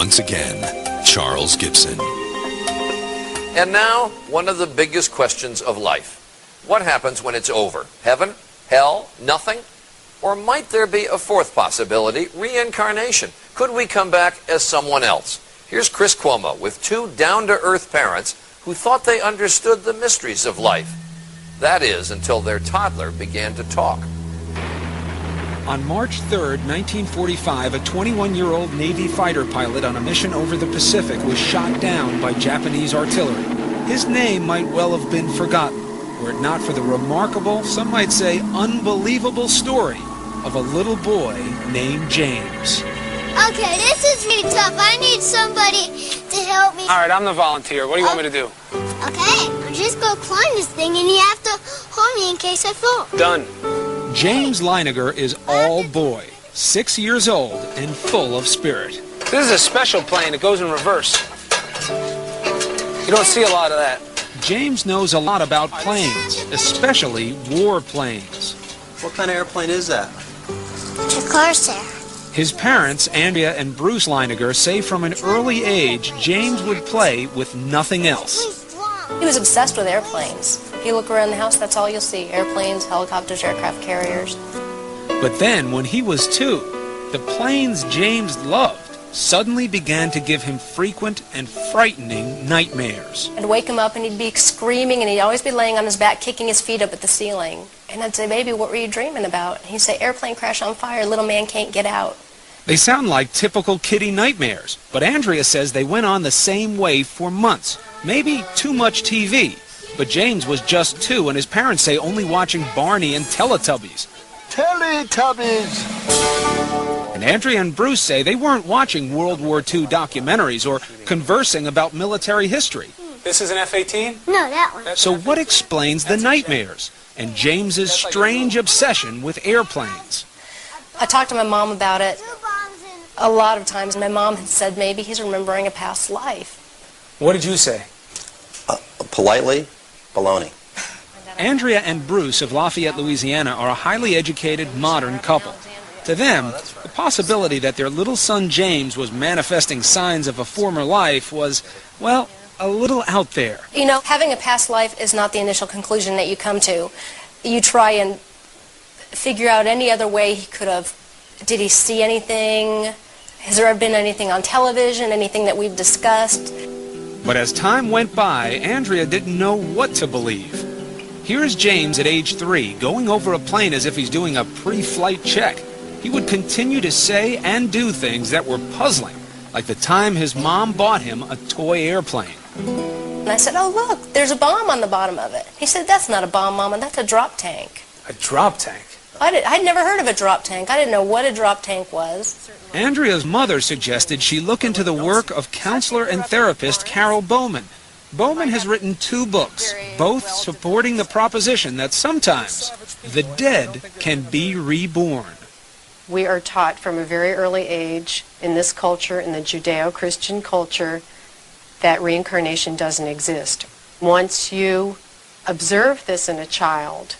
once again, Charles Gibson. And now, one of the biggest questions of life. What happens when it's over? Heaven? Hell? Nothing? Or might there be a fourth possibility, reincarnation? Could we come back as someone else? Here's Chris Cuomo with two down-to-earth parents who thought they understood the mysteries of life. That is, until their toddler began to talk. On March 3rd, 1945, a 21-year-old Navy fighter pilot on a mission over the Pacific was shot down by Japanese artillery. His name might well have been forgotten, were it not for the remarkable, some might say unbelievable story of a little boy named James. Okay, this is really tough. I need somebody to help me. All right, I'm the volunteer. What do you want me to do? Okay, I'm just going to climb this thing, and you have to hold me in case I fall. Done. James Leininger is all boy, 6 years old, and full of spirit. This is a special plane. It goes in reverse. You don't see a lot of that. James knows a lot about planes, especially war planes. What kind of airplane is that? It's a Corsair. His parents, Andrea and Bruce Leininger, say from an early age, James would play with nothing else. He was obsessed with airplanes. If you look around the house, that's all you'll see. Airplanes, helicopters, aircraft carriers. But then, when he was 2, the planes James loved suddenly began to give him frequent and frightening nightmares. I'd wake him up and he'd be screaming, and he'd always be laying on his back, kicking his feet up at the ceiling. And I'd say, "Baby, what were you dreaming about?" And he'd say, "Airplane crash on fire, little man can't get out." They sound like typical kiddie nightmares, but Andrea says they went on the same way for months. Maybe too much TV. But James was just 2, and his parents say only watching Barney and Teletubbies. Teletubbies! And Andrea and Bruce say they weren't watching World War II documentaries or conversing about military history. This is an F-18? No, that one. So what explains the nightmares and James's strange obsession with airplanes? I talked to my mom about it a lot of times. My mom had said maybe he's remembering a past life. What did you say? Politely, baloney. Andrea and Bruce of Lafayette, Louisiana are a highly educated, modern couple. To them, the possibility that their little son James was manifesting signs of a former life was, well, a little out there. You know, having a past life is not the initial conclusion that you come to. You try and figure out any other way he could have. Did he see anything? Has there been anything on television, anything that we've discussed? But as time went by, Andrea didn't know what to believe. Here's James at age 3, going over a plane as if he's doing a pre-flight check. He would continue to say and do things that were puzzling, like the time his mom bought him a toy airplane. And I said, "Oh, look, there's a bomb on the bottom of it." He said, "That's not a bomb, Mama, that's a drop tank." A drop tank? I'd never heard of a drop tank. I didn't know what a drop tank was. Andrea's mother suggested she look into the work of counselor and therapist Carol Bowman. Bowman has written 2 books, both supporting the proposition that sometimes the dead can be reborn. We are taught from a very early age in this culture, in the Judeo-Christian culture, that reincarnation doesn't exist. Once you observe this in a child,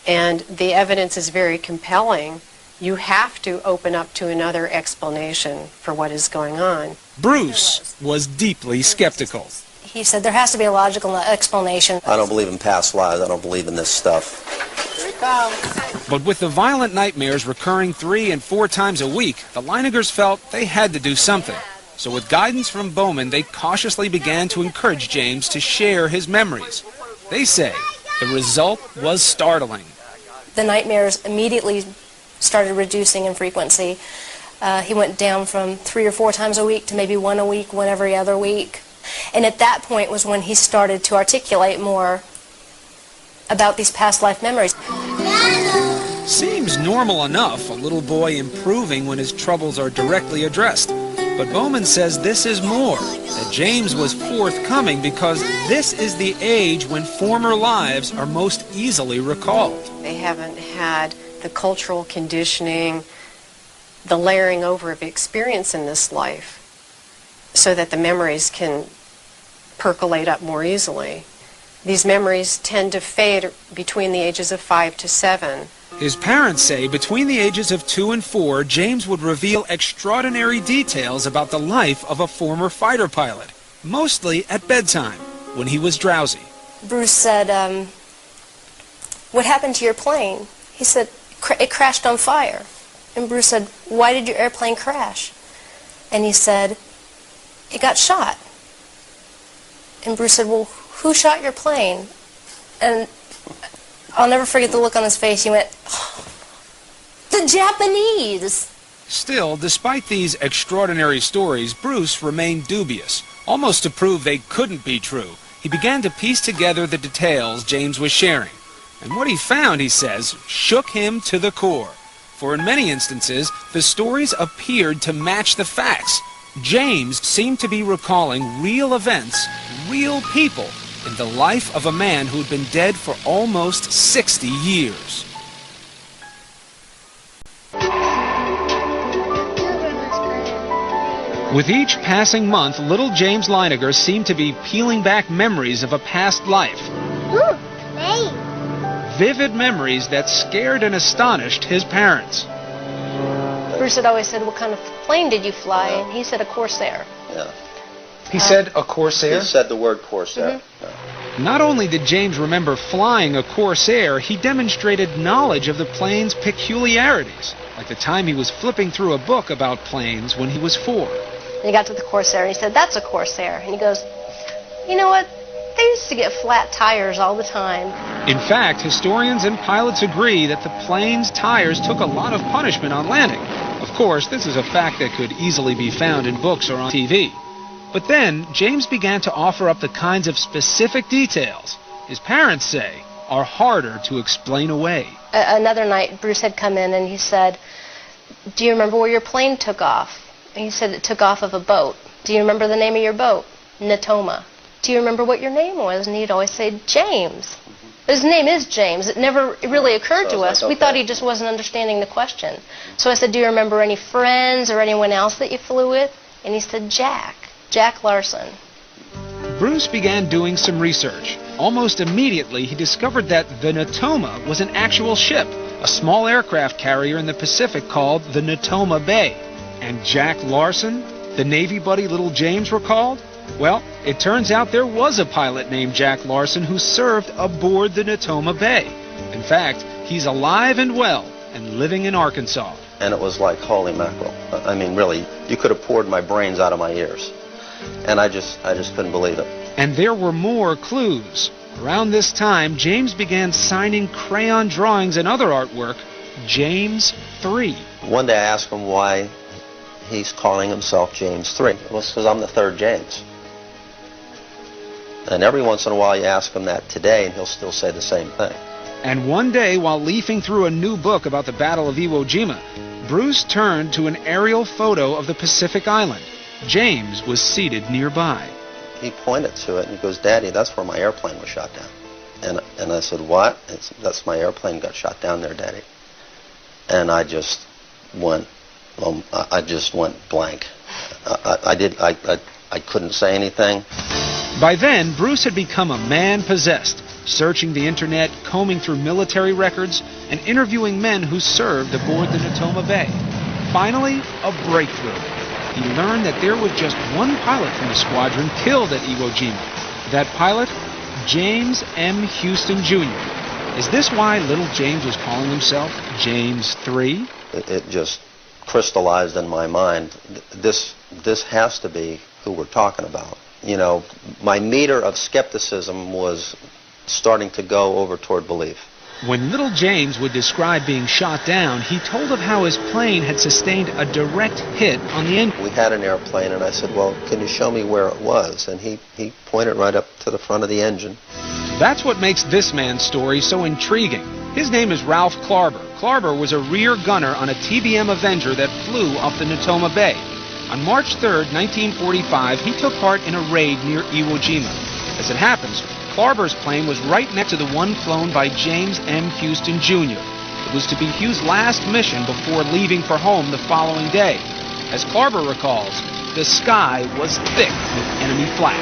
and the evidence is very compelling, you have to open up to another explanation for what is going on. Bruce was deeply skeptical. He said there has to be a logical explanation. I don't believe in past lives. I don't believe in this stuff. But with the violent nightmares recurring 3 and 4 times a week, the Leiningers felt they had to do something. So with guidance from Bowman, they cautiously began to encourage James to share his memories. They say the result was startling. The nightmares immediately started reducing in frequency. He went down from 3 or 4 times a week to maybe 1 a week, 1 every other week. And at that point was when he started to articulate more about these past life memories. Seems normal enough, a little boy improving when his troubles are directly addressed. But Bowman says this is more, that James was forthcoming because this is the age when former lives are most easily recalled. They haven't had the cultural conditioning, the layering over of experience in this life, so that the memories can percolate up more easily. These memories tend to fade between the ages of 5 to 7. His parents say between the ages of 2 and 4, James would reveal extraordinary details about the life of a former fighter pilot, mostly at bedtime, when he was drowsy. Bruce said, what happened to your plane? He said, it crashed on fire. And Bruce said, why did your airplane crash? And he said, it got shot. And Bruce said, well, who shot your plane? And I'll never forget the look on his face. He went, oh, the Japanese! Still, despite these extraordinary stories, Bruce remained dubious. Almost to prove they couldn't be true, he began to piece together the details James was sharing. And what he found, he says, shook him to the core. For in many instances, the stories appeared to match the facts. James seemed to be recalling real events, real people, in the life of a man who'd been dead for almost 60 years. With each passing month, little James Leininger seemed to be peeling back memories of a past life. Ooh, plane. Vivid memories that scared and astonished his parents. Bruce had always said, what kind of plane did you fly? And he said, a Corsair. Yeah. He said a Corsair? He said the word Corsair. Mm-hmm. Not only did James remember flying a Corsair, he demonstrated knowledge of the plane's peculiarities, like the time he was flipping through a book about planes when he was 4. And he got to the Corsair, and he said, that's a Corsair. And he goes, you know what? They used to get flat tires all the time. In fact, historians and pilots agree that the plane's tires took a lot of punishment on landing. Of course, this is a fact that could easily be found in books or on TV. But then, James began to offer up the kinds of specific details his parents say are harder to explain away. Another night, Bruce had come in and he said, do you remember where your plane took off? And he said it took off of a boat. Do you remember the name of your boat? Natoma. Do you remember what your name was? And he'd always say, James. His name is James. It never really occurred to us. We thought he just wasn't understanding the question. So I said, do you remember any friends or anyone else that you flew with? And he said, Jack Larson. Bruce began doing some research. Almost immediately, he discovered that the Natoma was an actual ship, a small aircraft carrier in the Pacific called the Natoma Bay. And Jack Larson, the Navy buddy little James recalled? Well, it turns out there was a pilot named Jack Larson who served aboard the Natoma Bay. In fact, he's alive and well and living in Arkansas. And it was like, holy mackerel. I mean, really, you could have poured my brains out of my ears. And I just couldn't believe it. And there were more clues. Around this time, James began signing crayon drawings and other artwork, James 3. One day I asked him why he's calling himself James 3. Well, it's because I'm the third James. And every once in a while you ask him that today, and he'll still say the same thing. And one day, while leafing through a new book about the Battle of Iwo Jima, Bruce turned to an aerial photo of the Pacific Island. James was seated nearby. He pointed to it and he goes, Daddy, that's where my airplane was shot down. And I said, what? That's my airplane got shot down there, Daddy. And I just went blank. I couldn't say anything. By then, Bruce had become a man possessed, searching the internet, combing through military records, and interviewing men who served aboard the Natoma Bay. Finally, a breakthrough. He learned that there was just one pilot from the squadron killed at Iwo Jima. That pilot, James M. Huston, Jr. Is this why little James was calling himself James 3? It just crystallized in my mind. This has to be who we're talking about. You know, my meter of skepticism was starting to go over toward belief. When little James would describe being shot down, he told of how his plane had sustained a direct hit on the engine. We had an airplane, and I said, well, can you show me where it was? And he pointed right up to the front of the engine. That's what makes this man's story so intriguing. His name is Ralph Clarber. Clarber was a rear gunner on a TBM Avenger that flew off the Natoma Bay. On March 3rd, 1945, he took part in a raid near Iwo Jima. As it happens, Clarber's plane was right next to the one flown by James M. Huston, Jr. It was to be Hugh's last mission before leaving for home the following day. As Clarber recalls, the sky was thick with enemy flak.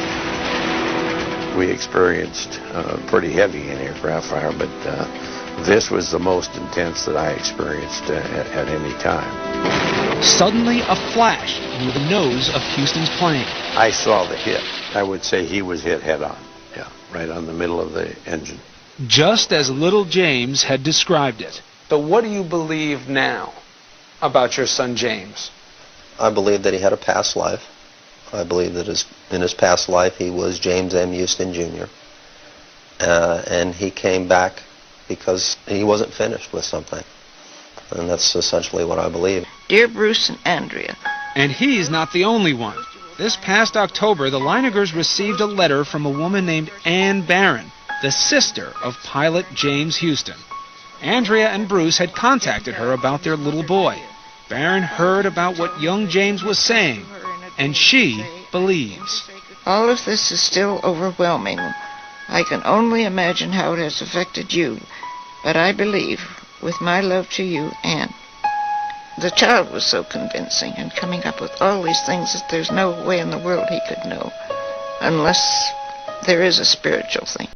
We experienced pretty heavy anti-aircraft fire, but This was the most intense that I experienced at any time. Suddenly, a flash near the nose of Huston's plane. I saw the hit. I would say he was hit head on. Yeah, right on the middle of the engine. Just as little James had described it. But what do you believe now about your son James? I believe that he had a past life. I believe that in his past life he was James M. Huston Jr. And he came back because he wasn't finished with something. And that's essentially what I believe. Dear Bruce and Andrea. And he's not the only one. This past October, the Leiningers received a letter from a woman named Anne Barron, the sister of pilot James Huston. Andrea and Bruce had contacted her about their little boy. Barron heard about what young James was saying, and she believes. All of this is still overwhelming. I can only imagine how it has affected you, but I believe, with my love to you, Anne. The child was so convincing and coming up with all these things that there's no way in the world he could know, unless there is a spiritual thing.